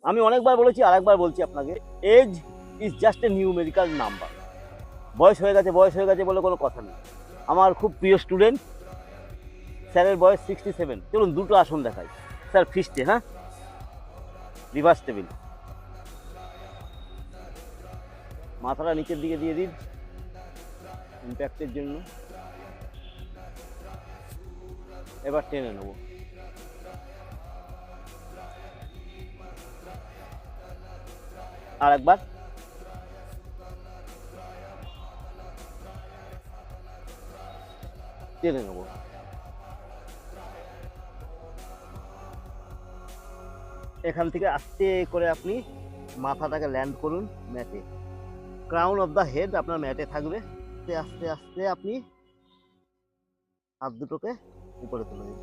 আমি অনেকবার বলেছি, আরেকবার বলছি আপনাকে, age is just a numerical number. বয়স হয়ে গেছে বলে কোনো কথা নেই। আমার খুব প্রিয় স্টুডেন্ট, স্যারের বয়স 67। চলুন দুটো আসন দেখাই স্যার, ফিস্টে। হ্যাঁ, রিভার্স টেবিল, মাথাটা নিচের দিকে দিয়ে দিন ইম্প্যাক্টের জন্য। এবার টেনে নেব, আর একবার। টেনে নেব। এখান থেকে আস্তে করে আপনি মাথাটাকে ল্যান্ড করুন ম্যাটে। ক্রাউন অফ দ্য হেড আপনার ম্যাটে থাকবে। আস্তে আস্তে আস্তে আপনি হাত দুটোকে উপরে তুলে দিন।